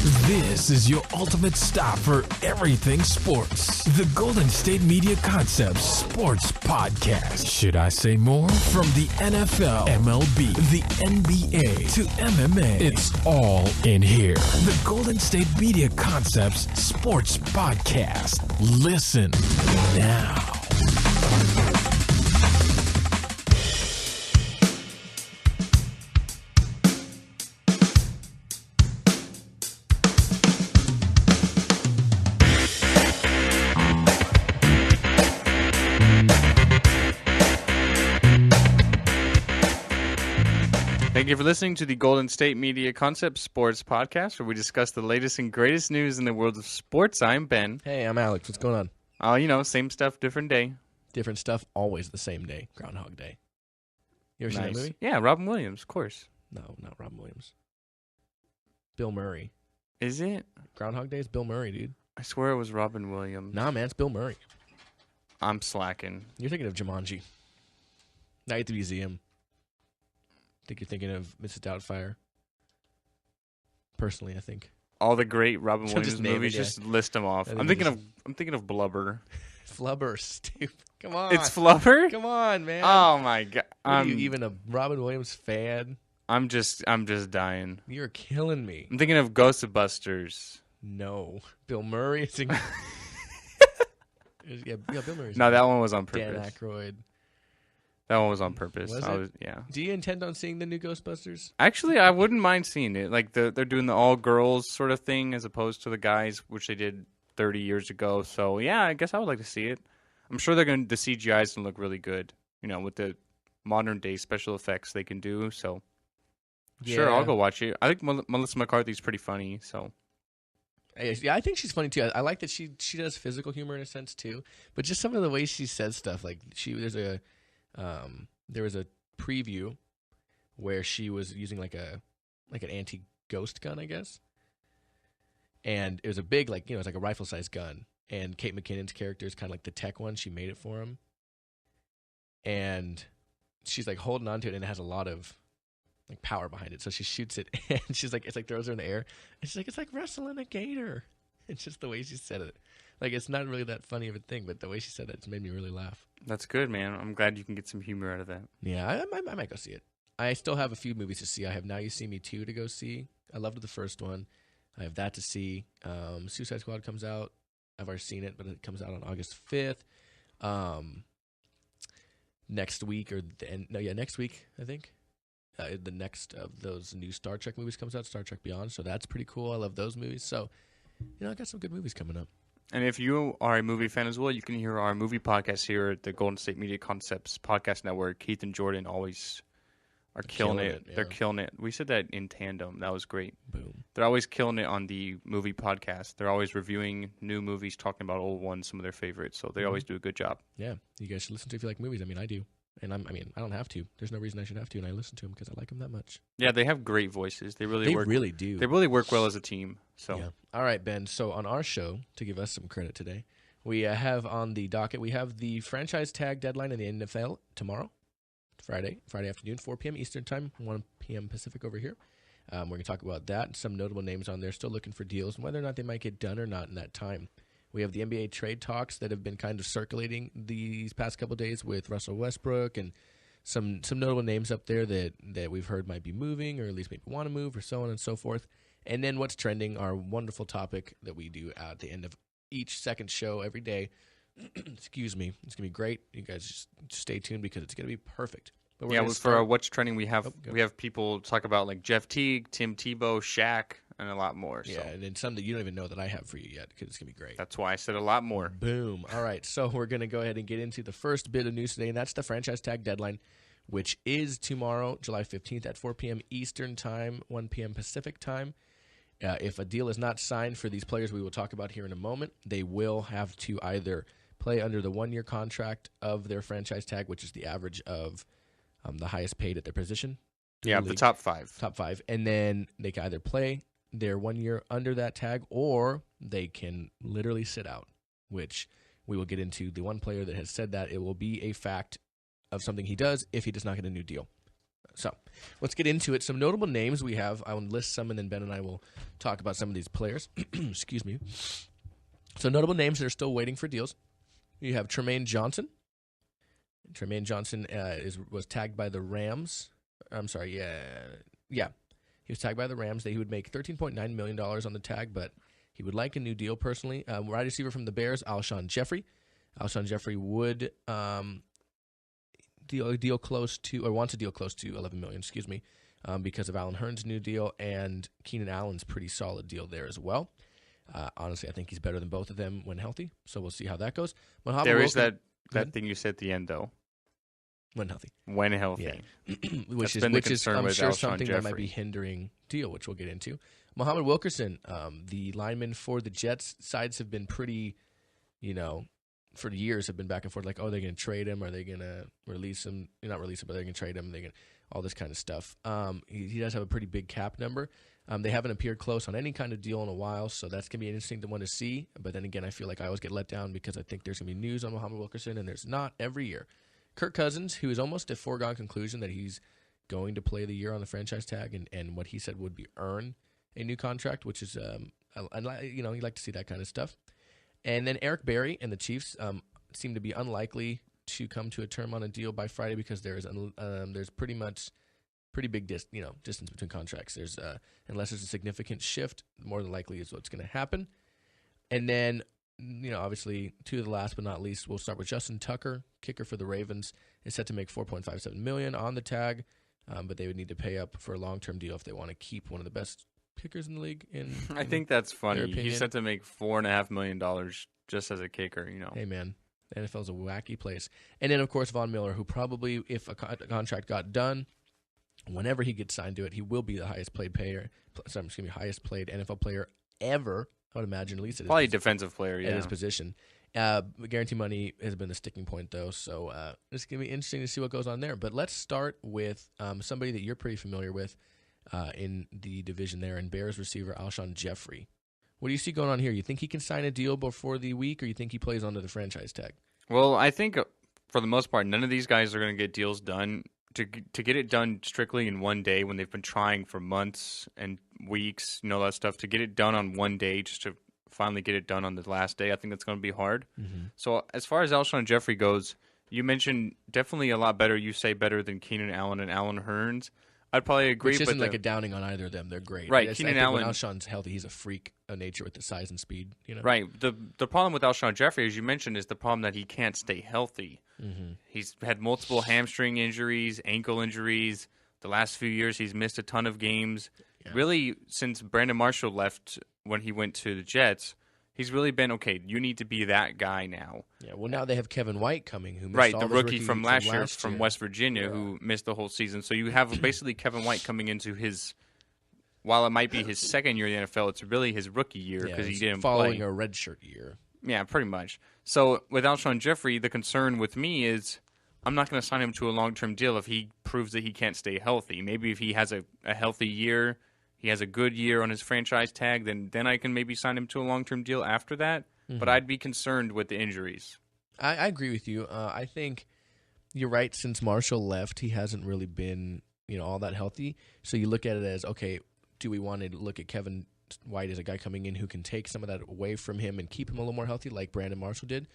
This is your ultimate stop for everything sports. The Golden State Media Concepts Sports Podcast. Should I say more? From the NFL, MLB, the NBA to MMA, it's all in here. The Golden State Media Concepts Sports Podcast. Listen now. Thank you for listening to the Golden State Media Concept Sports Podcast, where we discuss the latest and greatest news in the world of sports. I'm Ben. Hey, I'm Alex. What's going on? Same stuff, different day. Different stuff, always the same day. Groundhog Day. You ever seen that movie? Yeah, Robin Williams, of course. No, not Robin Williams. Bill Murray. Is it? Groundhog Day is Bill Murray, dude. I swear it was Robin Williams. Nah, man, it's Bill Murray. I'm slacking. You're thinking of Jumanji. Night at the Museum. I think you're thinking of Mrs. Doubtfire. Personally, I think. All the great Robin So Williams just name movies, it, yeah. just list them off. I think I'm thinking of Blubber. Flubber, stupid. Come on. It's Flubber? Come on, man. Oh my god. Are you even a Robin Williams fan? I'm just dying. You're killing me. I'm thinking of Ghostbusters. No. Bill Murray is in... yeah, Bill Murray's No, in that one was on Dan purpose. Aykroyd. That one was on purpose. Was it? Yeah. Do you intend on seeing the new Ghostbusters? Actually, I wouldn't mind seeing it. Like they're doing the all girls sort of thing as opposed to the guys, which they did 30 years ago. So yeah, I guess I would like to see it. I'm sure the CGI is gonna look really good. With the modern day special effects they can do. So sure, Yeah. I'll go watch it. I think Melissa McCarthy's pretty funny. So Yeah, I think she's funny too. I like that she does physical humor in a sense too, but just some of the ways she says stuff. Like there was a preview where she was using like an anti-ghost gun, I guess, and it was a big it's like a rifle sized gun. And Kate McKinnon's character is kind of like the tech one. She made it for him, and she's like holding onto it, and it has a lot of like power behind it. So she shoots it, and she's like, it's like throws her in the air, and she's like, it's like wrestling a gator. It's just the way she said it. Like, it's not really that funny of a thing, but the way she said it made me really laugh. that's good, man. I'm glad you can get some humor out of that. Yeah, I might go see it. I still have a few movies to see. I have Now You See Me 2 to go see. I loved the first one. I have that to see. Suicide Squad comes out. I've already seen it, but it comes out on August 5th. Next week, next week, I think. The next of those new Star Trek movies comes out, Star Trek Beyond. So that's pretty cool. I love those movies. So, I got some good movies coming up. And if you are a movie fan as well, you can hear our movie podcast here at the Golden State Media Concepts Podcast Network. Keith and Jordan always are killing it. Yeah. They're killing it. We said that in tandem. That was great. Boom. They're always killing it on the movie podcast. They're always reviewing new movies, talking about old ones, some of their favorites. So they always do a good job. Yeah, you guys should listen to if you like movies. I mean, I do. And I don't have to. There's no reason I should have to, and I listen to them because I like them that much. Yeah, they have great voices. They really do. They really work well as a team. So Yeah. All right, Ben. So on our show, to give us some credit today, we have on the docket, we have the franchise tag deadline in the NFL tomorrow, Friday afternoon, 4 p.m. Eastern Time, 1 p.m. Pacific over here. We're going to talk about that. Some notable names on there still looking for deals and whether or not they might get done or not in that time. We have the NBA trade talks that have been kind of circulating these past couple of days with Russell Westbrook and some notable names up there that we've heard might be moving or at least maybe want to move or so on and so forth. And then what's trending, our wonderful topic that we do at the end of each second show every day. Excuse me. It's going to be great. You guys just stay tuned because it's going to be perfect. But we're gonna for our What's Trending, we have go. we have people talk about like Jeff Teague, Tim Tebow, Shaq, and a lot more. Yeah, So and then some that you don't even know that I have for you yet because it's going to be great. that's why I said a lot more. Boom. All right, so we're going to go ahead and get into the first bit of news today, and that's the franchise tag deadline, which is tomorrow, July 15th at 4 p.m. Eastern Time, 1 p.m. Pacific Time. If a deal is not signed for these players we will talk about here in a moment, they will have to either play under the one-year contract of their franchise tag, which is the average of the highest paid at their position. Yeah, the top five. Top five. And then they can either play their 1 year under that tag or they can literally sit out, which we will get into. The one player that has said that it will be a fact of something he does if he does not get a new deal. So let's get into it. Some notable names we have. I will list some, and then Ben and I will talk about some of these players. Excuse me. So notable names that are still waiting for deals. You have Tremaine Johnson. Tremaine Johnson was tagged by the Rams. I'm sorry, yeah. He was tagged by the Rams. He would make $13.9 million on the tag, but he would like a new deal personally. Wide receiver from the Bears, Alshon Jeffrey. Alshon Jeffrey would deal close to, or wants a deal close to $11 million, because of Allen Hurns' new deal, and Keenan Allen's pretty solid deal there as well. Honestly, I think he's better than both of them when healthy, so we'll see how that goes. There is that thing you said at the end, though. When healthy. When healthy. Yeah. which is I'm sure something that might be hindering deal, which we'll get into. Muhammad Wilkerson, the lineman for the Jets, sides have been pretty, for years have been back and forth, like, oh, they're going to trade him, are they going to release him? Not release him, but they're going to trade him, all this kind of stuff. He does have a pretty big cap number. They haven't appeared close on any kind of deal in a while, so that's going to be an interesting one to see. But then again, I feel like I always get let down because I think there's going to be news on Muhammad Wilkerson, and there's not every year. Kirk Cousins, who is almost a foregone conclusion that he's going to play the year on the franchise tag, and what he said would be earn a new contract, which is, you like to see that kind of stuff. And then Eric Berry and the Chiefs seem to be unlikely to come to a term on a deal by Friday because there's pretty big distance between contracts. There's unless there's a significant shift, more than likely is what's going to happen. And then, obviously, to the last but not least, we'll start with Justin Tucker, kicker for the Ravens, is set to make $4.57 million on the tag, but they would need to pay up for a long-term deal if they want to keep one of the best kickers in the league. I think that's funny. He's set to make $4.5 million just as a kicker. Hey man, the NFL's a wacky place. And then of course Von Miller, who probably, if a contract got done, whenever he gets signed to it, he will be the highest paid NFL player ever. I would imagine, at least probably defensive player, at his position. Guarantee money has been the sticking point, though, so it's going to be interesting to see what goes on there. But let's start with somebody that you're pretty familiar with in the division there, and Bears receiver Alshon Jeffrey. What do you see going on here? You think he can sign a deal before the week, or you think he plays under the franchise tag? Well, I think for the most part, none of these guys are going to get deals done. To get it done strictly in one day when they've been trying for months and weeks, that stuff, to get it done on one day just to finally get it done on the last day, I think that's going to be hard. Mm-hmm. So as far as Alshon Jeffrey goes, you mentioned definitely a lot better. You say better than Keenan Allen and Allen Hurns. I'd probably agree. Which isn't like a downing on either of them. They're great. Right. Keenan Allen. When Alshon's healthy, he's a freak of nature with the size and speed. Right. The problem with Alshon Jeffrey, as you mentioned, is the problem that he can't stay healthy. Mm-hmm. He's had multiple hamstring injuries, ankle injuries. The last few years, he's missed a ton of games. Yeah. Really, since Brandon Marshall left when he went to the Jets, he's really been, okay, you need to be that guy now. Yeah, well, now they have Kevin White coming, who missed the rookie from last year from West Virginia, who missed the whole season. So you have basically Kevin White coming into his, while it might be his second year in the NFL, it's really his rookie year because he didn't following a redshirt year. Yeah, pretty much. So with Alshon Jeffrey, the concern with me is I'm not going to sign him to a long-term deal if he proves that he can't stay healthy. Maybe if he has a healthy year, he has a good year on his franchise tag, then I can maybe sign him to a long-term deal after that. Mm-hmm. But I'd be concerned with the injuries. I agree with you. I think you're right. Since Marshall left, he hasn't really been all that healthy. So you look at it as, okay, do we want to look at Kevin White as a guy coming in who can take some of that away from him and keep him a little more healthy like Brandon Marshall did?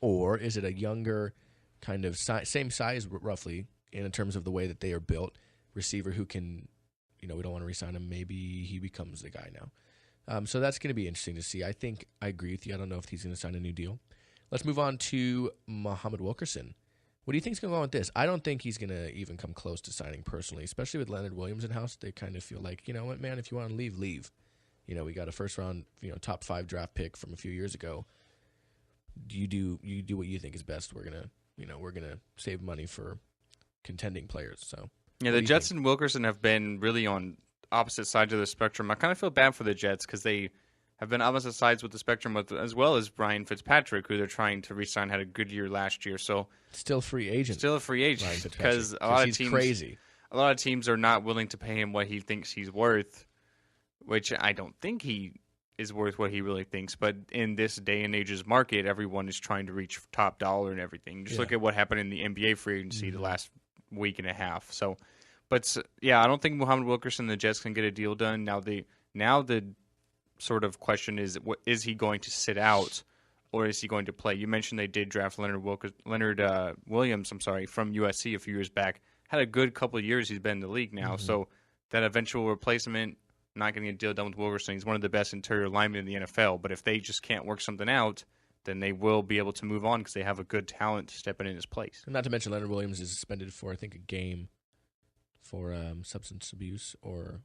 Or is it a younger, kind of same size roughly in terms of the way that they are built, receiver who can, we don't want to re-sign him. Maybe he becomes the guy now. So that's going to be interesting to see. I think I agree with you. I don't know if he's going to sign a new deal. Let's move on to Muhammad Wilkerson. What do you think is going to go on with this? I don't think he's going to even come close to signing personally, especially with Leonard Williams in-house. They kind of feel like, you know what, man, if you want to leave, leave. We got a first-round, top 5 draft pick from a few years ago. You do what you think is best. We're gonna save money for contending players. So yeah, the Jets and Wilkerson have been really on opposite sides of the spectrum. I kind of feel bad for the Jets because they have been opposite sides with the spectrum, as well as Ryan Fitzpatrick, who they're trying to re-sign, had a good year last year. So still a free agent because a lot of teams crazy. A lot of teams are not willing to pay him what he thinks he's worth, which I don't think he is worth what he really thinks. But in this day and age's market, everyone is trying to reach top dollar and everything. Just look at what happened in the NBA free agency the last week and a half. So But yeah, I don't think Muhammad Wilkerson and the Jets can get a deal done. Now the sort of question is, is he going to sit out or is he going to play? You mentioned they did draft Leonard Williams, from USC a few years back. Had a good couple of years he's been in the league now. So that eventual replacement, not getting a deal done with Wilkerson, he's one of the best interior linemen in the NFL. But if they just can't work something out, then they will be able to move on because they have a good talent stepping in his place. And not to mention Leonard Williams is suspended for, I think, a game for substance abuse or...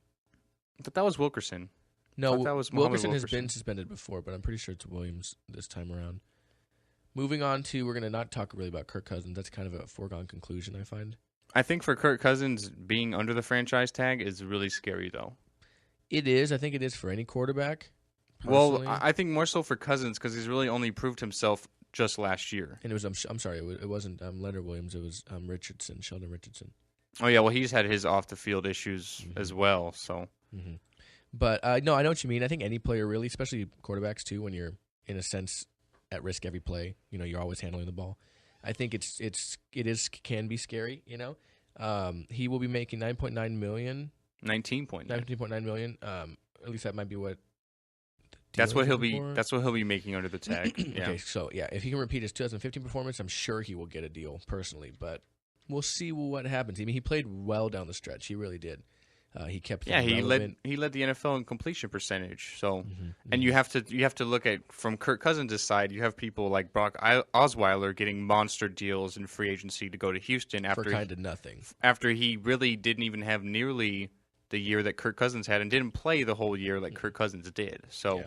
But that was Wilkerson. No, that was Wilkerson has been suspended before, but I'm pretty sure it's Williams this time around. Moving on to, we're going to not talk really about Kirk Cousins. That's kind of a foregone conclusion, I find. I think for Kirk Cousins, being under the franchise tag is really scary, though. It is. I think it is for any quarterback. Personally. Well, I think more so for Cousins because he's really only proved himself just last year. And it was, I'm sorry, it wasn't Leonard Williams. It was Sheldon Richardson. Oh, yeah, well, he's had his off-the-field issues as well, so... But no, I know what you mean. I think any player really, especially quarterbacks too, when you're in a sense at risk every play, you're always handling the ball. I think it can be scary. He will be making $19.9 million. At least that might be what. That's what he'll be. That's what he'll be making under the tag. Yeah. Okay, so yeah, if he can repeat his 2015 performance, I'm sure he will get a deal personally. But we'll see what happens. I mean, he played well down the stretch. He really did. He kept. Yeah, he led the NFL in completion percentage. So, and you have to look at from Kirk Cousins' side. You have people like Brock Osweiler getting monster deals in free agency to go to Houston after for kind of nothing. After he really didn't even have nearly the year that Kirk Cousins had and didn't play the whole year like Kirk Cousins did. So, yeah.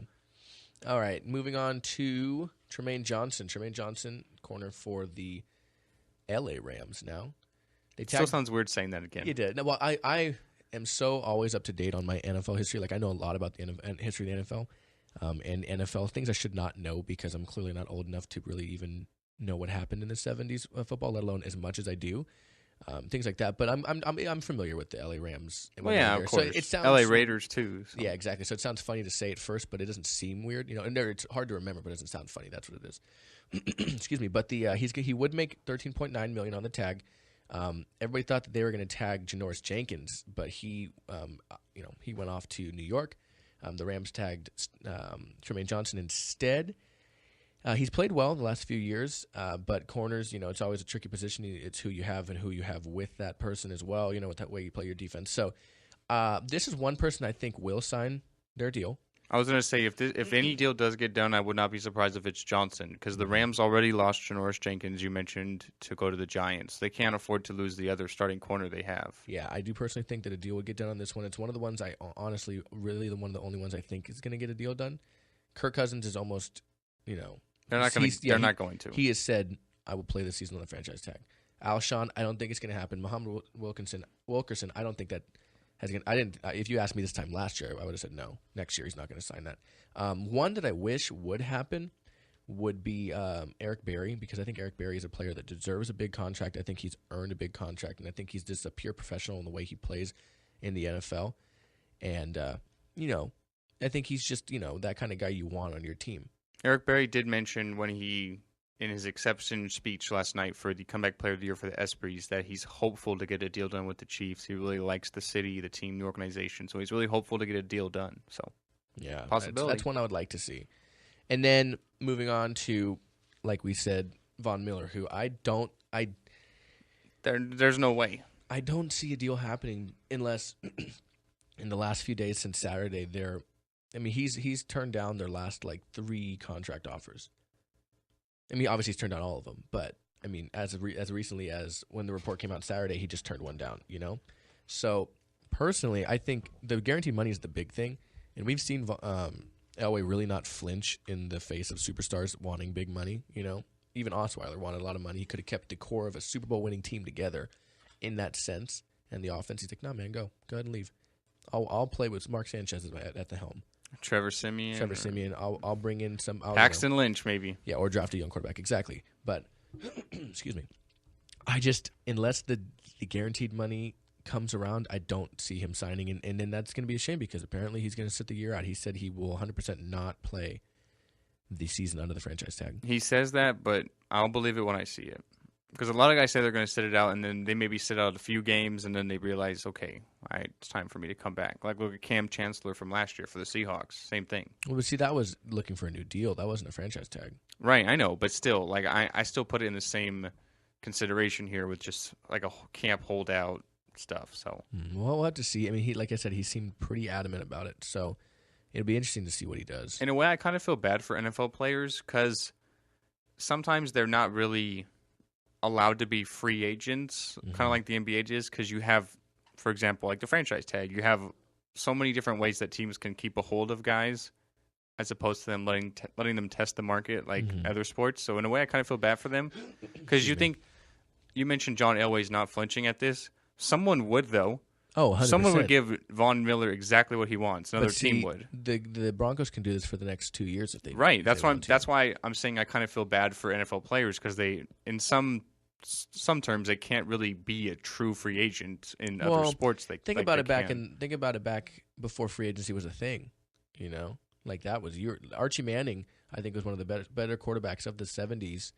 All right, moving on to Tremaine Johnson. Tremaine Johnson, corner for the LA Rams. Now, still sounds weird saying that again. You did. Well, I am so always up to date on my NFL history. Like I know a lot about the history of the NFL and NFL things I should not know because I'm clearly not old enough to really even know what happened in the 70s football, let alone as much as I do. Things like that. But I'm familiar with the LA Rams. Well, yeah, of course. So it sounds, LA Raiders too. So. Yeah, exactly. So it sounds funny to say at first, but it doesn't seem weird. And it's hard to remember, but it doesn't sound funny. That's what it is. Excuse me. But he would make $13.9 million on the tag. Everybody thought that they were going to tag Janoris Jenkins, but he went off to New York. The Rams tagged Tremaine Johnson instead. He's played well in the last few years, but corners, it's always a tricky position. It's who you have and who you have with that person as well, with that way you play your defense. So this is one person I think will sign their deal. I was going to say, if any deal does get done, I would not be surprised if it's Johnson, because the Rams already lost Janoris Jenkins, you mentioned, to go to the Giants. They can't afford to lose the other starting corner they have. Yeah, I do personally think that a deal would get done on this one. It's one of the ones I honestly, really one of the only ones I think is going to get a deal done. Kirk Cousins is almost, They're not going to. He has said, I will play this season on the franchise tag. Alshon, I don't think it's going to happen. Muhammad Wilkerson, I don't think that if you asked me this time last year, I would have said no. Next year, he's not going to sign that. One that I wish would happen would be Eric Berry, because I think Eric Berry is a player that deserves a big contract. I think he's earned a big contract, and I think he's just a pure professional in the way he plays in the NFL. And, I think he's just, that kind of guy you want on your team. Eric Berry did mention in his acceptance speech last night for the comeback player of the year for the Esprits that he's hopeful to get a deal done with the Chiefs. He really likes the city, the team, the organization, so he's really hopeful to get a deal done. So, yeah, possibility. That's one I would like to see. And then moving on to, like we said, Von Miller, who there's no way. I don't see a deal happening unless in the last few days since Saturday, he's turned down their last 3 contract offers. Obviously he's turned down all of them, but as recently as when the report came out Saturday, he just turned one down. So personally, I think the guaranteed money is the big thing, and we've seen Elway really not flinch in the face of superstars wanting big money. Even Osweiler wanted a lot of money. He could have kept the core of a Super Bowl winning team together in that sense, and the offense. He's like, no man, go ahead and leave. I'll play with Mark Sanchez at the helm. Trevor Siemian. I'll bring in some Paxton Lynch, maybe. Yeah, or draft a young quarterback. Exactly. But excuse me. Unless the guaranteed money comes around, I don't see him signing, and then that's going to be a shame because apparently he's going to sit the year out. He said he will 100% not play the season under the franchise tag. He says that, but I'll believe it when I see it. Because a lot of guys say they're going to sit it out, and then they maybe sit out a few games, and then they realize, okay, all right, it's time for me to come back. Like, look at Cam Chancellor from last year for the Seahawks. Same thing. Well, but see, that was looking for a new deal. That wasn't a franchise tag. Right, I know. But still, like, I still put it in the same consideration here with just, like, a camp holdout stuff. So Well, we'll have to see. I mean, like I said, he seemed pretty adamant about it. So it'll be interesting to see what he does. in a way, I kind of feel bad for NFL players because sometimes they're not really allowed to be free agents, kind of like the NBA is, because you have, for example, like the franchise tag, you have so many different ways that teams can keep a hold of guys as opposed to them letting them test the market like other sports. So in a way, I kind of feel bad for them because you mentioned John Elway's not flinching at this. Someone would, though. Oh, 100%. Someone would give Von Miller exactly what he wants. Another team would. The Broncos can do this for the next 2 years if they Right. That's want to. That's why I'm saying I kind of feel bad for NFL players because they, in some terms, they can't really be a true free agent in other sports. Think about it back before free agency was a thing. You know, like that was Archie Manning. I think was one of the better quarterbacks of the '70s.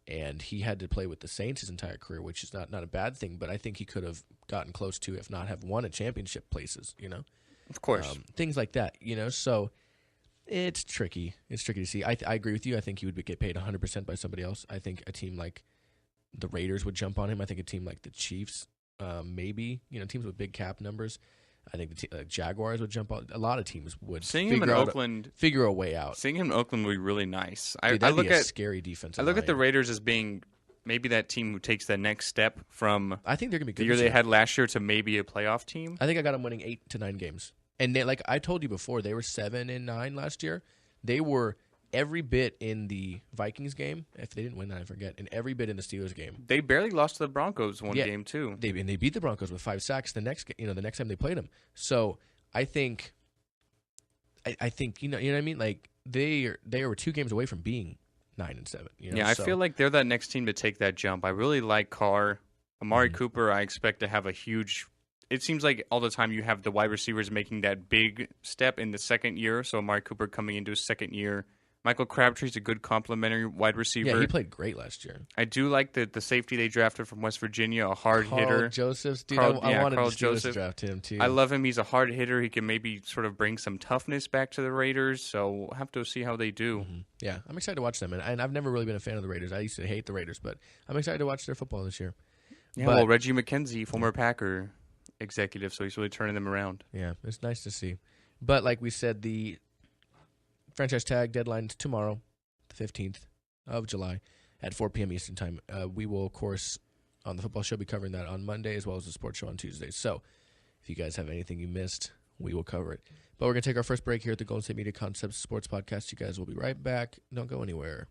And he had to play with the Saints his entire career, which is not a bad thing. But I think he could have gotten close to, if not have won a championship places, you know? Of course. Things like that, you know? So it's tricky. It's tricky to see. I agree with you. I think he would get paid 100% by somebody else. I think a team like the Raiders would jump on him. I think a team like the Chiefs, maybe, you know, teams with big cap numbers. I think the Jaguars would jump on. A lot of teams would figure a way out. Seeing him in Oakland would be really nice. I look at a scary defense. I look at the Raiders as being maybe that team who takes the next step from I think they're gonna be good the year they had last year to maybe a playoff team. I think I got them winning 8 to 9 games. And like I told you before, they were 7-9 last year. They were every bit in the Vikings game. If they didn't win that, I forget. And every bit in the Steelers game. They barely lost to the Broncos one game too. They beat the Broncos with 5 sacks the next time they played them. So I think you know what I mean. Like they were 2 games away from being 9-7. You know? Yeah, I feel like they're that next team to take that jump. I really like Carr, Amari Cooper. I expect to have a huge. It seems like all the time you have the wide receivers making that big step in the second year. So Amari Cooper coming into his second year. Michael Crabtree's a good complementary wide receiver. Yeah, he played great last year. I do like the safety they drafted from West Virginia, a hard hitter. Carl Josephs, dude. I wanted Carl the Steelers Joseph. to draft him too. I love him. He's a hard hitter. He can maybe sort of bring some toughness back to the Raiders. So we'll have to see how they do. Yeah, I'm excited to watch them. And I've never really been a fan of the Raiders. I used to hate the Raiders, but I'm excited to watch their football this year. Yeah, well, Reggie McKenzie, former Packer executive, so he's really turning them around. Yeah, it's nice to see. But like we said, the franchise tag deadline is tomorrow, the 15th of July at 4 p.m. Eastern Time. We will, of course, on the football show, be covering that on Monday as well as the sports show on Tuesday. So if you guys have anything you missed, we will cover it. But we're going to take our first break here at the Golden State Media Concepts Sports Podcast. You guys will be right back. Don't go anywhere.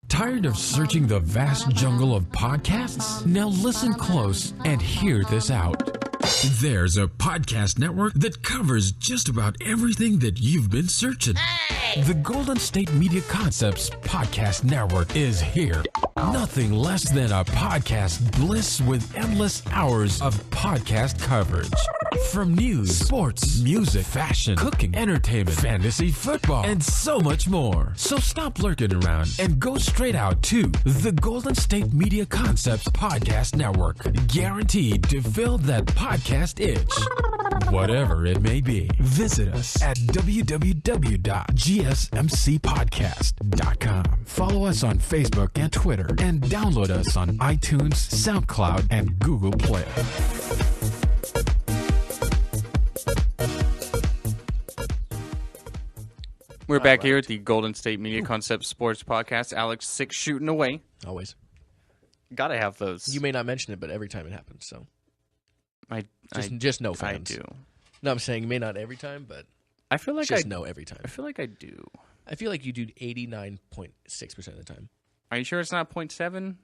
Tired of searching the vast jungle of podcasts? Now listen close and hear this out. There's a podcast network that covers just about everything that you've been searching. Hey! The Golden State Media Concepts Podcast Network is here. Nothing less than a podcast bliss with endless hours of podcast coverage. From news, sports, music, fashion, cooking, entertainment, fantasy, football, and so much more. So stop lurking around and go straight out to the Golden State Media Concepts Podcast Network. Guaranteed to fill that podcast itch. Whatever it may be. Visit us at www.gsmcpodcast.com. Follow us on Facebook and Twitter, and download us on iTunes, SoundCloud, and Google Play. We're back here at the Golden State Media Concepts Sports Podcast. Alex, 6 shooting away. Always. Gotta have those. You may not mention it, but every time it happens, so. Just no fans. I do. No, I'm saying may not every time, but I feel like just no every time. I feel like I do. I feel like you do 89.6% of the time. Are you sure it's not 0.7?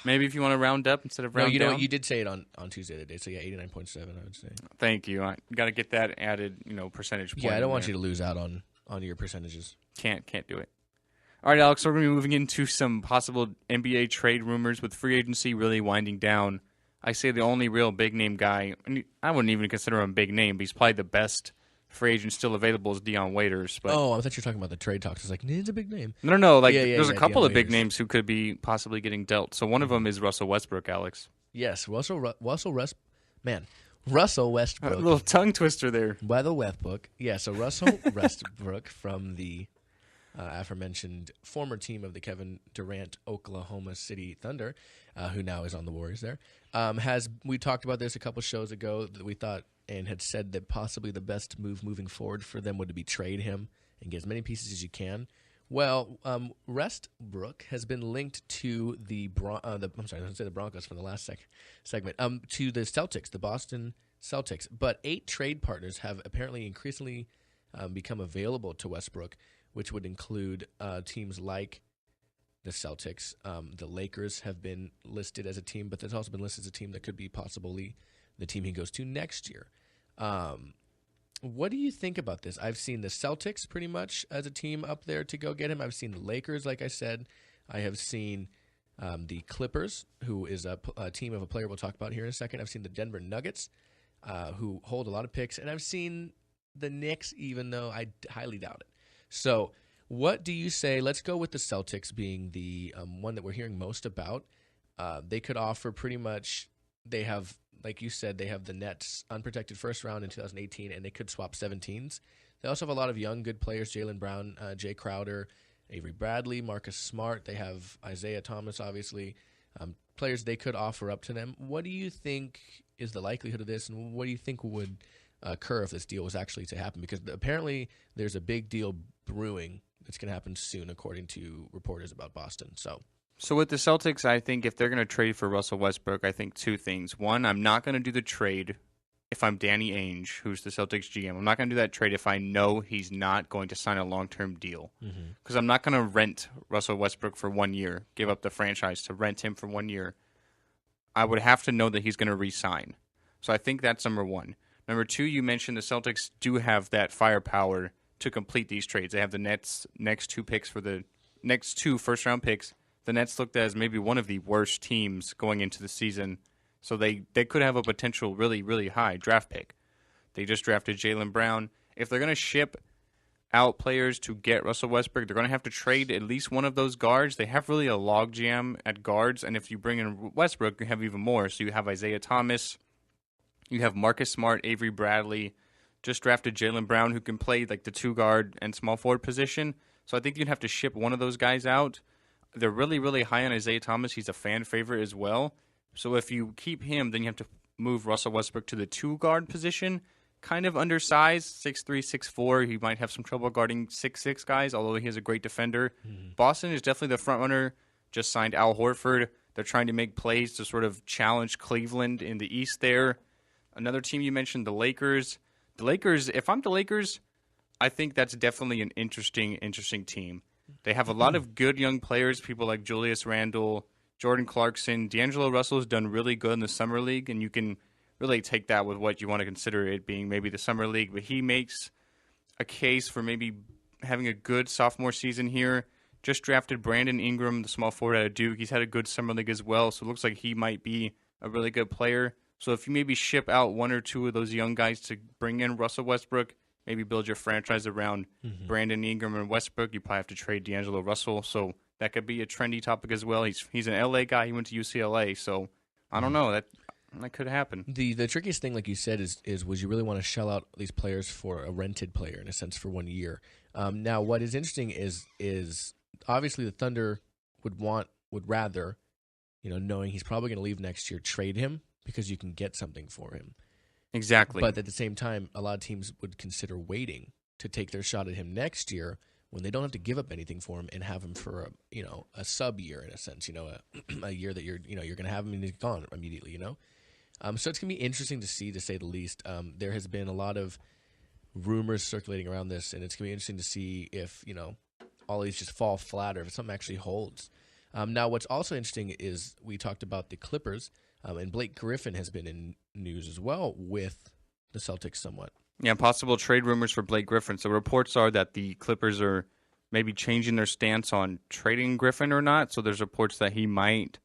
Maybe if you want to round up instead of round down? No, you know, you did say it on Tuesday the day, so yeah, 89.7, I would say. Thank you. I got to get that added, percentage point. Yeah, I don't want you to lose out on your percentages. Can't do it. All right, Alex, we're going to be moving into some possible NBA trade rumors with free agency really winding down. I say the only real big-name guy, and I wouldn't even consider him a big name, but he's probably the best free agent still available is Deion Waiters. But I thought you were talking about the trade talks. I was like, it's a big name. No. Like, Yeah, there's a couple Deion of big Waiters. names who could be possibly getting dealt. So one of them is Russell Westbrook, Alex. Yes, Russell Westbrook. A little tongue twister there. By the Westbrook. Yeah, so Russell Westbrook from the aforementioned former team of the Kevin Durant Oklahoma City Thunder, who now is on the Warriors there, we talked about this a couple shows ago that we thought and had said that possibly the best move moving forward for them would be trade him and get as many pieces as you can. Well, Westbrook has been linked to the Broncos from the last segment, to the Celtics, the Boston Celtics. But 8 trade partners have apparently increasingly become available to Westbrook, which would include teams like the Celtics. The Lakers have been listed as a team, but there's also been listed as a team that could be possibly the team he goes to next year. What do you think about this? I've seen the Celtics pretty much as a team up there to go get him. I've seen the Lakers, like I said. I have seen the Clippers, who is a team of a player we'll talk about here in a second. I've seen the Denver Nuggets, who hold a lot of picks. And I've seen the Knicks, even though I highly doubt it. So what do you say? Let's go with the Celtics being the one that we're hearing most about. They could offer pretty much – they have – like you said, they have the Nets unprotected first round in 2018, and they could swap 17s. They also have a lot of young, good players, Jaylen Brown, Jay Crowder, Avery Bradley, Marcus Smart. They have Isaiah Thomas, obviously, players they could offer up to them. What do you think is the likelihood of this, and what do you think would occur if this deal was actually to happen? Because apparently there's a big deal brewing that's going to happen soon, according to reporters about Boston. So with the Celtics, I think if they're going to trade for Russell Westbrook, I think 2 things. One, I'm not going to do the trade if I'm Danny Ainge, who's the Celtics GM. I'm not going to do that trade if I know he's not going to sign a long-term deal. Because I'm not going to rent Russell Westbrook for 1 year, give up the franchise to rent him for 1 year. I would have to know that he's going to re-sign. So I think that's number one. Number 2, you mentioned the Celtics do have that firepower to complete these trades. They have the Nets' next 2 picks for the next 2 first-round picks. The Nets looked at as maybe one of the worst teams going into the season, so they could have a potential really, really high draft pick. They just drafted Jaylen Brown. If they're going to ship out players to get Russell Westbrook, they're going to have to trade at least one of those guards. They have really a logjam at guards, and if you bring in Westbrook, you have even more. So you have Isaiah Thomas, you have Marcus Smart, Avery Bradley, just drafted Jaylen Brown, who can play like the 2-guard and small forward position. So I think you'd have to ship one of those guys out. They're really, really high on Isaiah Thomas. He's a fan favorite as well. So if you keep him, then you have to move Russell Westbrook to the 2-guard position. Kind of undersized, 6'3", 6'4". He might have some trouble guarding 6'6" guys, although he is a great defender. Boston is definitely the front runner. Just signed Al Horford. They're trying to make plays to sort of challenge Cleveland in the East there. Another team you mentioned, the Lakers. The Lakers, if I'm the Lakers, I think that's definitely an interesting team. They have a lot of good young players, people like Julius Randle, Jordan Clarkson. D'Angelo Russell has done really good in the Summer League, and you can really take that with what you want to consider it being maybe the Summer League. But he makes a case for maybe having a good sophomore season here. Just drafted Brandon Ingram, the small forward out of Duke. He's had a good Summer League as well, so it looks like he might be a really good player. So if you maybe ship out 1 or 2 of those young guys to bring in Russell Westbrook, maybe build your franchise around Brandon Ingram and Westbrook. You probably have to trade D'Angelo Russell, so that could be a trendy topic as well. He's an LA guy. He went to UCLA, so I don't know. That could happen. The trickiest thing, like you said, is would you really want to shell out these players for a rented player in a sense for 1 year? Now, what is interesting is obviously the Thunder would rather, knowing he's probably going to leave next year, trade him because you can get something for him. Exactly. But at the same time, a lot of teams would consider waiting to take their shot at him next year when they don't have to give up anything for him and have him for a sub year in a sense, a year that you're going to have him and he's gone immediately, So it's going to be interesting to see, to say the least. There has been a lot of rumors circulating around this, and it's going to be interesting to see if, all these just fall flat or if something actually holds. Now, what's also interesting is we talked about the Clippers, and Blake Griffin has been in news as well with the Celtics somewhat. Yeah, possible trade rumors for Blake Griffin. So reports are that the Clippers are maybe changing their stance on trading Griffin or not. So there's reports that he might,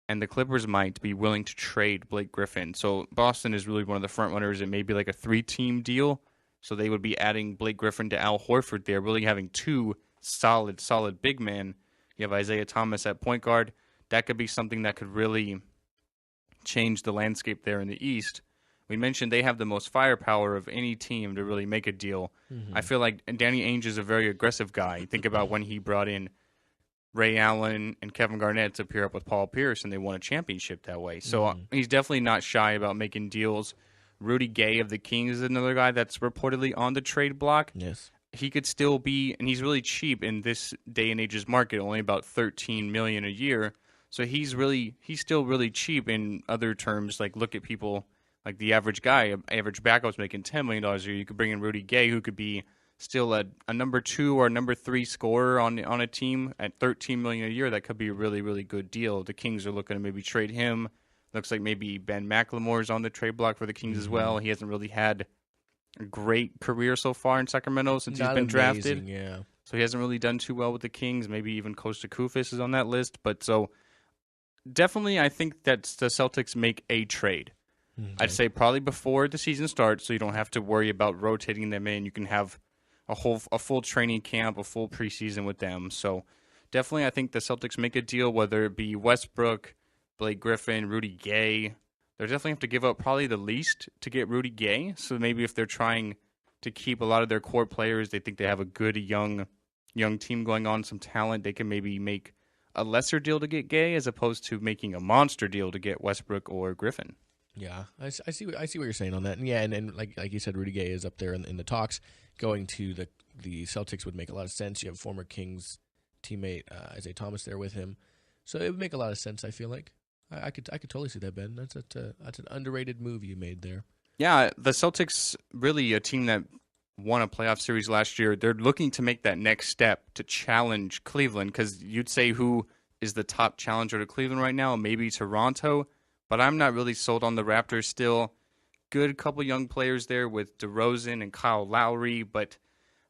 and the Clippers might be willing to trade Blake Griffin. So Boston is really one of the front runners. It may be like a 3-team deal. So they would be adding Blake Griffin to Al Horford there, really having two solid big men. You have Isaiah Thomas at point guard. That could be something that could really change the landscape there in the East. We mentioned they have the most firepower of any team to really make a deal. Mm-hmm. I feel like Danny Ainge is a very aggressive guy. Think about when he brought in Ray Allen and Kevin Garnett to pair up with Paul Pierce, and they won a championship that way. So he's definitely not shy about making deals. Rudy Gay of the Kings is another guy that's reportedly on the trade block. Yes. He could still be, and he's really cheap in this day and age's market, only about $13 million a year. So he's still really cheap in other terms. Like, look at people like the average guy, average backup's making $10 million a year. You could bring in Rudy Gay, who could be still a number 2 or number 3 scorer on a team at $13 million a year. That could be a really, really good deal. The Kings are looking to maybe trade him. Looks like maybe Ben McLemore's on the trade block for the Kings as well. He hasn't really had a great career so far in Sacramento since he's been drafted. Yeah. So he hasn't really done too well with the Kings. Maybe even Kosta Koufis is on that list. But so definitely I think that the Celtics make a trade. Okay. I'd say probably before the season starts, so you don't have to worry about rotating them in. You can have a full training camp, a full preseason with them. So definitely I think the Celtics make a deal, whether it be Westbrook, Blake Griffin, Rudy Gay. They definitely have to give up probably the least to get Rudy Gay. So maybe if they're trying to keep a lot of their core players, they think they have a good young team going on, some talent, they can maybe make a lesser deal to get Gay as opposed to making a monster deal to get Westbrook or Griffin. Yeah, I see what you're saying on that. And yeah, and like you said, Rudy Gay is up there in the talks. Going to the Celtics would make a lot of sense. You have former Kings teammate Isaiah Thomas there with him, so it would make a lot of sense. I feel like I could totally see that, Ben. That's an underrated move you made there. Yeah, the Celtics, really a team that won a playoff series last year. They're looking to make that next step to challenge Cleveland, because you'd say who is the top challenger to Cleveland right now? Maybe Toronto, but I'm not really sold on the Raptors still. Good couple young players there with DeRozan and Kyle Lowry, but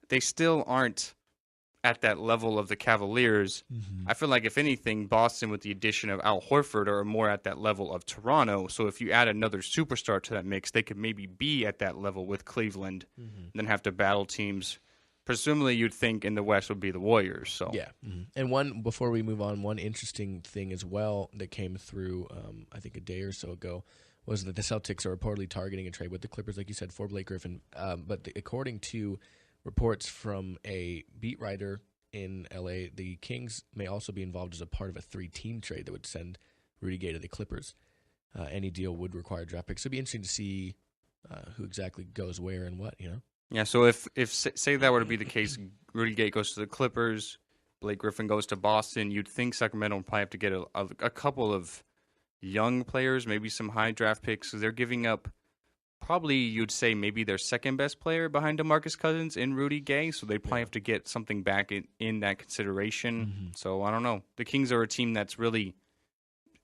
they still aren't at that level of the Cavaliers. Mm-hmm. I feel like, if anything, Boston, with the addition of Al Horford, are more at that level of Toronto. So if you add another superstar to that mix, they could maybe be at that level with Cleveland, then have to battle teams. Presumably, you'd think in the West would be the Warriors. So yeah. And before we move on, one interesting thing as well that came through, I think a day or so ago, was that the Celtics are reportedly targeting a trade with the Clippers, like you said, for Blake Griffin. But according to reports from a beat writer in LA, the Kings may also be involved as a part of a 3-team trade that would send Rudy Gay to the Clippers. Any deal would require draft picks. So it'd be interesting to see who exactly goes where and what, Yeah, so if say that were to be the case, Rudy Gay goes to the Clippers, Blake Griffin goes to Boston, you'd think Sacramento would probably have to get a couple of young players, maybe some high draft picks. So they're giving up probably, you'd say, maybe their second best player behind DeMarcus Cousins in Rudy Gay. So they probably have to get something back in that consideration. So I don't know. The Kings are a team that's really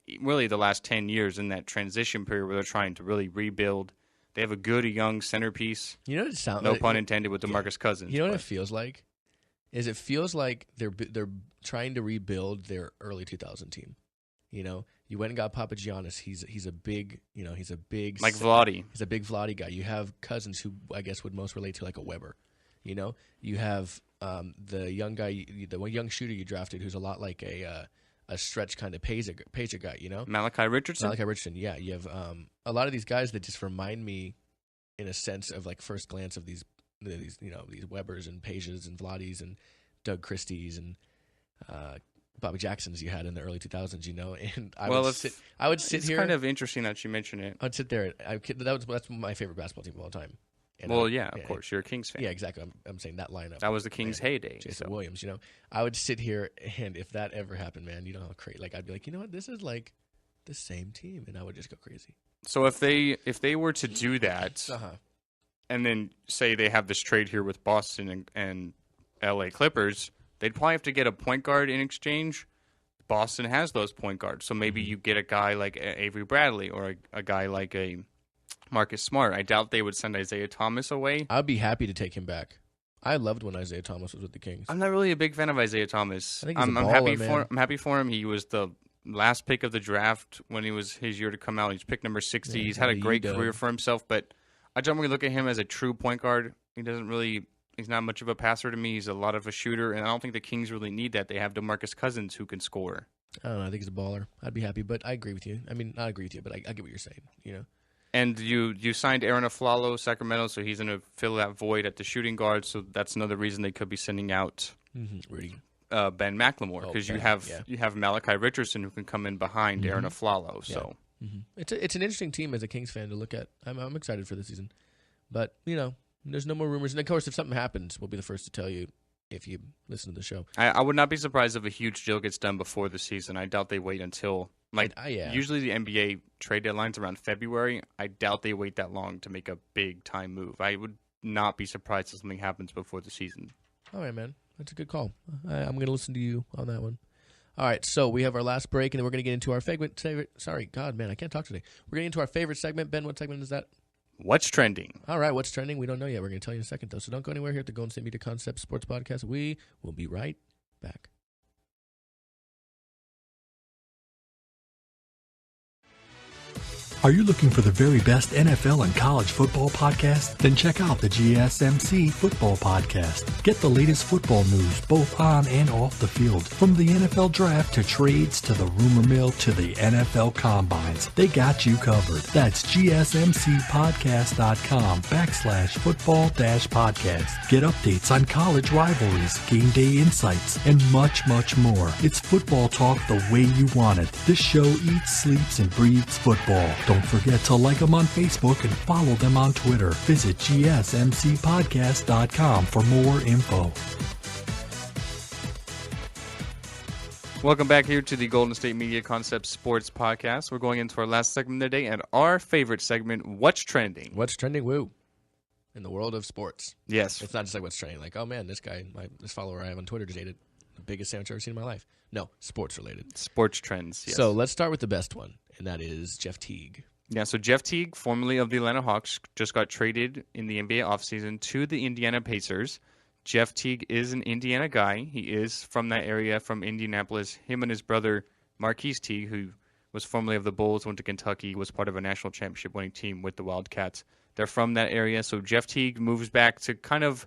the last 10 years in that transition period where they're trying to really rebuild. They have a good young centerpiece. You know what it sounds no pun intended with DeMarcus Cousins. You know what it feels like? It feels like they're trying to rebuild their early 2000 team. You went and got Papagiannis. He's a big like Vlade. He's a big Vlade guy. You have Cousins, who I guess would most relate to like a Weber. You have the young guy, the young shooter you drafted, who's a lot like a stretch kind of pager guy. Malachi Richardson. Yeah, you have a lot of these guys that just remind me, in a sense, of like first glance of these Webers and Pages and Vlades and Doug Christies and Bobby Jacksons you had in the early 2000s, and I would sit it's here. It's kind of interesting that you mention it. I'd sit there. That's my favorite basketball team of all time. And of course, you're a Kings fan. Yeah, exactly. I'm saying that lineup. That was the Kings' heyday. Jason Williams, I would sit here, and if that ever happened, man, how crazy. Like, I'd be like, you know what, this is like the same team, and I would just go crazy. So if they were to do that, and then say they have this trade here with Boston and LA Clippers, they'd probably have to get a point guard in exchange. Boston has those point guards, so maybe you get a guy like Avery Bradley or a guy like a Marcus Smart. I doubt they would send Isaiah Thomas away. I'd be happy to take him back. I loved when Isaiah Thomas was with the Kings. I'm not really a big fan of Isaiah Thomas. I think he's a baller, I'm happy for him. He was the last pick of the draft when it was his year to come out. He's picked number 60. He's had a great career for himself, but I don't really look at him as a true point guard. He's not much of a passer to me. He's a lot of a shooter, and I don't think the Kings really need that. They have DeMarcus Cousins who can score. I don't know. I think he's a baller. I'd be happy, but I agree with you. I mean, not agree with you, but I get what you're saying. And you signed Aaron Aflalo, Sacramento, so he's going to fill that void at the shooting guard. So that's another reason they could be sending out Rudy. Ben McLemore, because you have Malachi Richardson who can come in behind Aaron Aflalo. So it's an interesting team as a Kings fan to look at. I'm excited for the season, but there's no more rumors. And of course, if something happens, we'll be the first to tell you if you listen to the show. I would not be surprised if a huge deal gets done before the season. I doubt they wait until usually the NBA trade deadline's around February. I doubt they wait that long to make a big time move. I would not be surprised if something happens before the season. All right, man. That's a good call. I'm going to listen to you on that one. All right, so we have our last break, and then we're going to get into our favorite. Sorry, God, man, I can't talk today. We're getting into our favorite segment. Ben, what segment is that? What's trending? All right, what's trending? We don't know yet. We're going to tell you in a second, though. So don't go anywhere here at the Golden State Media Concepts Sports Podcast. We will be right back. Are you looking for the very best NFL and college football podcast? Then check out the GSMC Football Podcast. Get the latest football news both on and off the field. From the NFL Draft to trades to the rumor mill to the NFL Combines, they got you covered. That's GSMCpodcast.com/football-podcast. Get updates on college rivalries, game day insights, and much, much more. It's football talk the way you want it. This show eats, sleeps, and breathes football. Don't forget to like them on Facebook and follow them on Twitter. Visit GSMCpodcast.com for more info. Welcome back here to the Golden State Media Concepts Sports Podcast. We're going into our last segment of the day and our favorite segment, What's Trending? What's trending, woo, in the world of sports. Yes. It's not just like what's trending. Like, oh, man, this follower I have on Twitter just ate the biggest sandwich I've ever seen in my life. No, sports related. Sports trends, yes. So let's start with the best one, and that is Jeff Teague. Yeah, so Jeff Teague, formerly of the Atlanta Hawks, just got traded in the NBA offseason to the Indiana Pacers. Jeff Teague is an Indiana guy. He is from that area, from Indianapolis. Him and his brother, Marquise Teague, who was formerly of the Bulls, went to Kentucky, was part of a national championship winning team with the Wildcats. They're from that area, so Jeff Teague moves back to kind of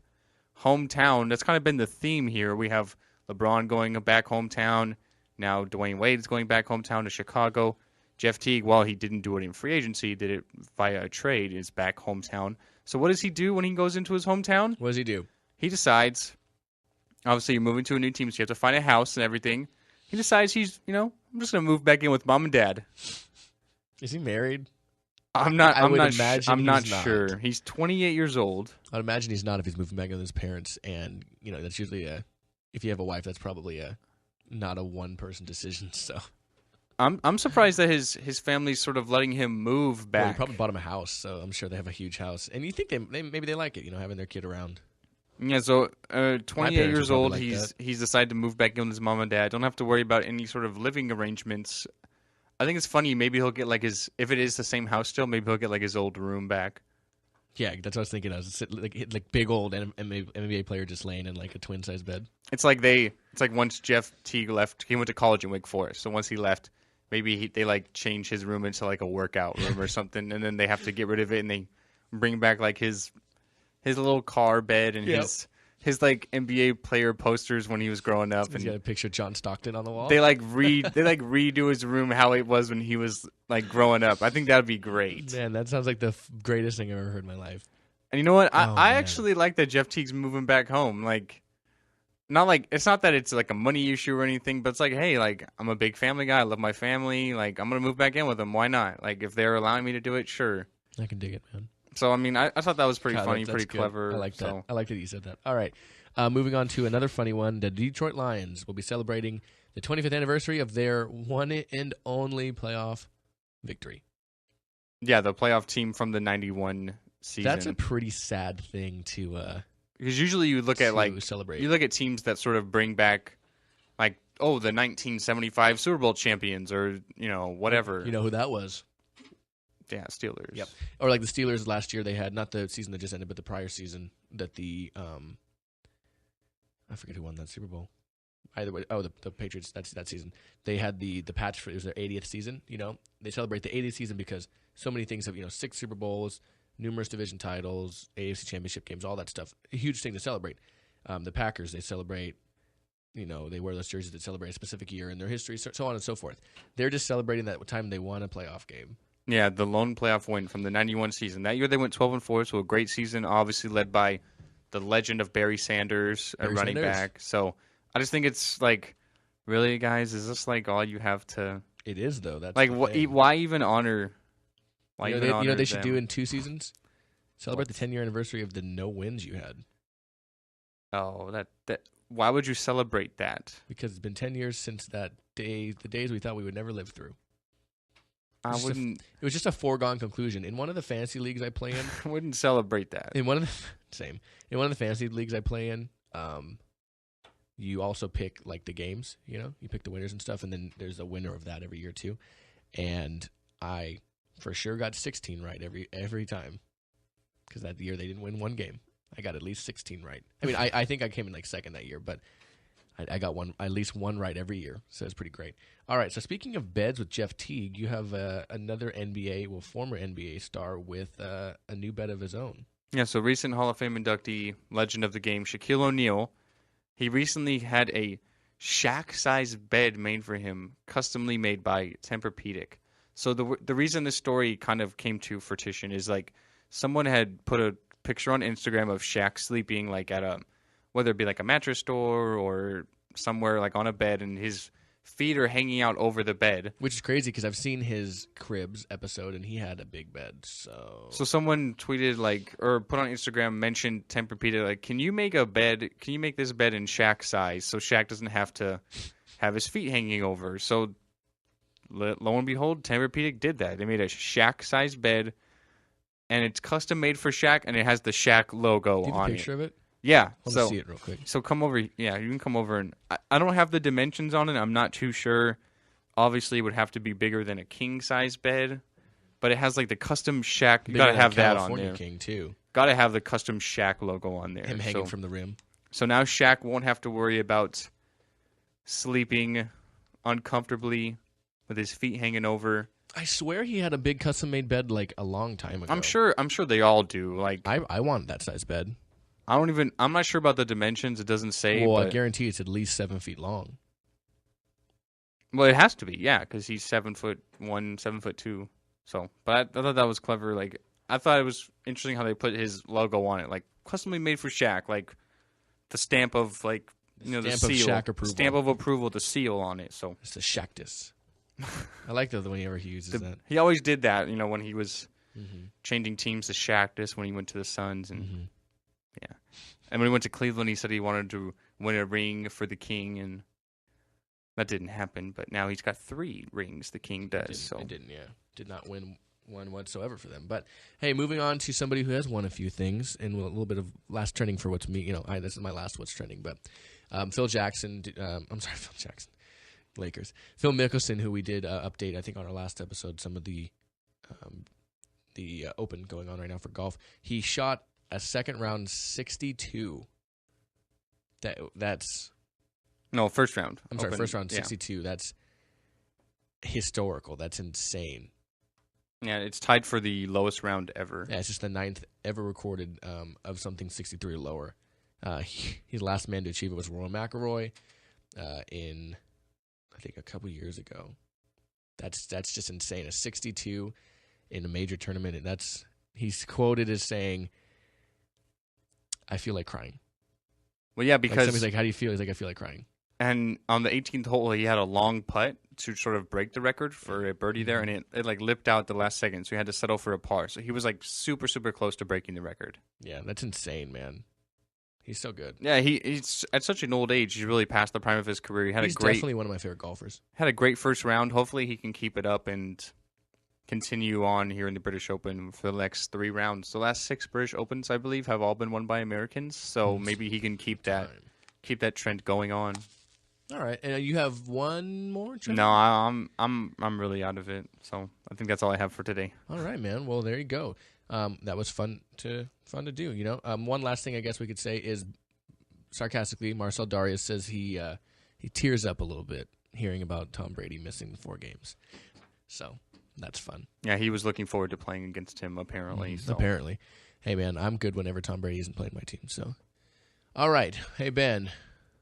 hometown. That's kind of been the theme here. We have LeBron going back hometown. Now Dwayne Wade is going back hometown to Chicago. Jeff Teague, while he didn't do it in free agency, did it via a trade, is back hometown. So what does he do when he goes into his hometown? What does he do? He decides, obviously you're moving to a new team, so you have to find a house and everything. He decides I'm just going to move back in with mom and dad. Is he married? I'm not sure. He's 28 years old. I'd imagine he's not if he's moving back in with his parents. And, that's usually if you have a wife, that's probably not a one-person decision, so... I'm surprised that his family's sort of letting him move back. Well, he probably bought him a house, so I'm sure they have a huge house. And you think maybe they like it, having their kid around. Yeah, so 28 years old, like he's decided to move back in with his mom and dad. Don't have to worry about any sort of living arrangements. I think it's funny. Maybe he'll get if it is the same house still, maybe he'll get his old room back. Yeah, that's what I was thinking. Like big old NBA player just laying in a twin size bed. It's like once Jeff Teague left, he went to college in Wake Forest. So once he left, maybe they change his room into a workout room or something, and then they have to get rid of it and they bring back his little car bed and his NBA player posters when he was growing up. He's got a picture of John Stockton on the wall. They redo his room how it was when he was growing up. I think that'd be great. Man, that sounds like the greatest thing I've ever heard in my life. And you know what? I actually like that Jeff Teague's moving back home. It's not that it's a money issue or anything, but it's hey, I'm a big family guy. I love my family. I'm gonna move back in with them. Why not? If they're allowing me to do it, sure. I can dig it, man. So I thought that was pretty funny, pretty clever. I like that. I like that you said that. All right, moving on to another funny one. The Detroit Lions will be celebrating the 25th anniversary of their one and only playoff victory. Yeah, the playoff team from the '91 season. That's a pretty sad thing to. Because usually you look at celebrate. You look at teams that sort of bring back the 1975 Super Bowl champions or whatever. You know who that was? Yeah, Steelers. Yep. Or the Steelers last year, they had not the season that just ended, but the prior season that I forget who won that Super Bowl. Either way, the Patriots. That's that season. They had the patch for it was their 80th season. They celebrate the 80th season because so many things have 6 Super Bowls. numerous division titles, AFC Championship games, all that stuff. A huge thing to celebrate. The Packers, they celebrate, they wear those jerseys that celebrate a specific year in their history, so on and so forth. They're just celebrating that time they won a playoff game. Yeah, the lone playoff win from the 91 season. That year they went 12-4, so a great season, obviously led by the legend of Barry Sanders at running back. So I just think it's like, really, guys, is this like all you have to... It is, though. That's like, why even honor... they should do in 2 seasons? Celebrate the 10-year anniversary of the no wins you had. Oh, that why would you celebrate that? Because it's been 10 years since that day, the days we thought we would never live through. It was just a foregone conclusion. In one of the fantasy leagues I play in, I wouldn't celebrate that. In one of the fantasy leagues I play in, you also pick like the games. You pick the winners and stuff, and then there's a winner of that every year too. And I for sure got 16 right every time, because that year they didn't win one game. I got at least 16 right. I mean, I think I came in like second that year, but I got at least one right every year, so it's pretty great. All right, so speaking of beds with Jeff Teague, you have another former NBA star with a new bed of his own. Yeah, so recent Hall of Fame inductee, legend of the game, Shaquille O'Neal, he recently had a Shaq-sized bed made for him, customly made by Tempur-Pedic. So the reason this story kind of came to fruition is like someone had put a picture on Instagram of Shaq sleeping like at whether it be like a mattress store or somewhere like on a bed, and his feet are hanging out over the bed. Which is crazy because I've seen his Cribs episode and he had a big bed. So someone tweeted or put on Instagram, mentioned Tempur-Pedic, like, can you make this bed in Shaq size so Shaq doesn't have to have his feet hanging over? So lo and behold, Tempur-Pedic did that. They made a Shaq-sized bed, and it's custom made for Shaq, and it has the Shaq logo on it. Do you have a picture of it? Yeah. I want to see it real quick. So come over. Yeah, you can come over. And I don't have the dimensions on it. I'm not too sure. Obviously, it would have to be bigger than a king-size bed. But it has like the custom Shaq. You got to have that on there. King, too. Got to have the custom Shaq logo on there. Him hanging from the rim. So now Shaq won't have to worry about sleeping uncomfortably with his feet hanging over. I swear he had a big custom-made bed like a long time ago. I'm sure they all do. Like I want that size bed. I'm not sure about the dimensions. It doesn't say. Well, but, I guarantee it's at least 7 feet long. Well, it has to be, yeah, because he's 7'1", 7'2". So, but I thought that was clever. Like, I thought it was interesting how they put his logo on it, like customly made for Shaq, like the stamp of the seal, Shaq approval. Stamp of approval, the seal on it. So it's a Shaqtus. I like that whenever he uses that. He always did that, when he was changing teams to Shaqtus when he went to the Suns and. Yeah. And when he went to Cleveland, he said he wanted to win a ring for the King, and that didn't happen. But now he's got 3 rings, the King does. Did not win one whatsoever for them. But, hey, moving on to somebody who has won a few things, and a little bit of last trending for what's me. This is my last what's trending. But Phil Jackson, Lakers. Phil Mickelson, who we did update, I think, on our last episode, some of the Open going on right now for golf. He shot a second round 62. That's no, first round. I'm sorry, first round 62. Yeah. That's historical. That's insane. Yeah, it's tied for the lowest round ever. Yeah, it's just the 9th ever recorded of something 63 or lower. He's the last man to achieve it was Rory McIlroy in I think a couple years ago. That's just insane. A 62 in a major tournament, and he's quoted as saying, I feel like crying. Well, yeah, because somebody's like, how do you feel? He's like, I feel like crying. And on the 18th hole, he had a long putt to sort of break the record for a birdie there, and it like lipped out the last second, so he had to settle for a par. So he was like super, super close to breaking the record. Yeah, that's insane, man. He's so good. Yeah, he's at such an old age. He's really past the prime of his career. He's definitely one of my favorite golfers. Had a great first round. Hopefully, he can keep it up and continue on here in the British Open for the next 3 rounds. The last 6 British Opens, I believe, have all been won by Americans. So maybe he can keep that trend going on. All right, and you have one more trend? No, I'm really out of it. So I think that's all I have for today. All right, man. Well, there you go. That was fun to do. One last thing I guess we could say is, sarcastically, Marcel Darius says he tears up a little bit hearing about Tom Brady missing the 4 games. So That's fun. Yeah, he was looking forward to playing against him, apparently. So. Apparently. Hey, man, I'm good whenever Tom Brady isn't playing my team. So, all right. Hey, Ben.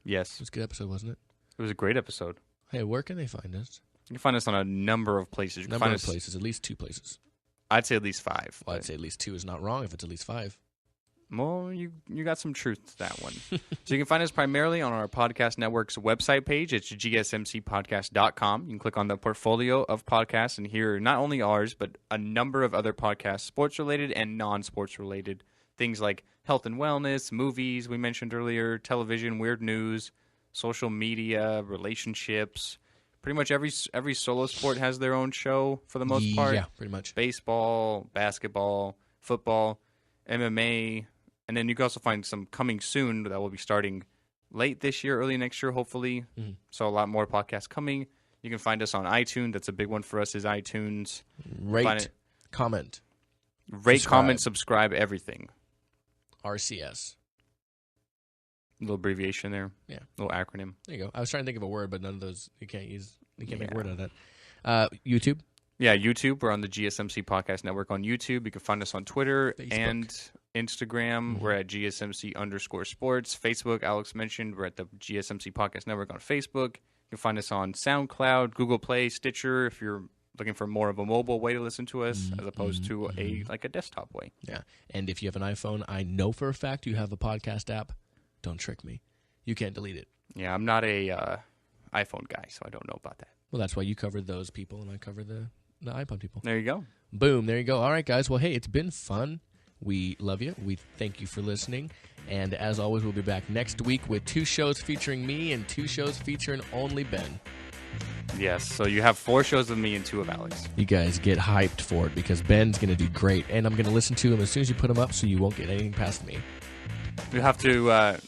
Yes. It was a good episode, wasn't it? It was a great episode. Hey, where can they find us? You can find us on a number of places. You can find us, places, at least 2 places. I'd say at least 5. Well, I'd say at least 2 is not wrong if it's at least 5. Well, you got some truth to that one. So you can find us primarily on our podcast network's website page. It's gsmcpodcast.com. You can click on the portfolio of podcasts and hear not only ours, but a number of other podcasts, sports-related and non-sports related. Things like health and wellness, movies we mentioned earlier, television, weird news, social media, relationships. Pretty much every solo sport has their own show for the most part. Yeah, pretty much. Baseball, basketball, football, MMA. And then you can also find some coming soon that will be starting late this year, early next year, hopefully. Mm-hmm. So a lot more podcasts coming. You can find us on iTunes. That's a big one for us is iTunes. Rate, comment. Rate, comment, subscribe, everything. RCS. A little abbreviation there. Yeah. A little acronym. There you go. I was trying to think of a word, but none of those, you can't make a word out of that. YouTube? Yeah, YouTube. We're on the GSMC Podcast Network on YouTube. You can find us on Twitter Facebook. And Instagram. Mm-hmm. We're at GSMC_sports. Facebook, Alex mentioned, we're at the GSMC Podcast Network on Facebook. You can find us on SoundCloud, Google Play, Stitcher, if you're looking for more of a mobile way to listen to us as opposed to a desktop way. Yeah, and if you have an iPhone, I know for a fact you have a podcast app. Don't trick me. You can't delete it. Yeah, I'm not a iPhone guy, so I don't know about that. Well, that's why you cover those people and I cover the iPod people. There you go. Boom, there you go. All right, guys. Well, hey, it's been fun. We love you. We thank you for listening. And as always, we'll be back next week with 2 shows featuring me and 2 shows featuring only Ben. Yes, so you have 4 shows with me and 2 of Alex. You guys get hyped for it because Ben's going to do great. And I'm going to listen to him as soon as you put him up so you won't get anything past me. You have to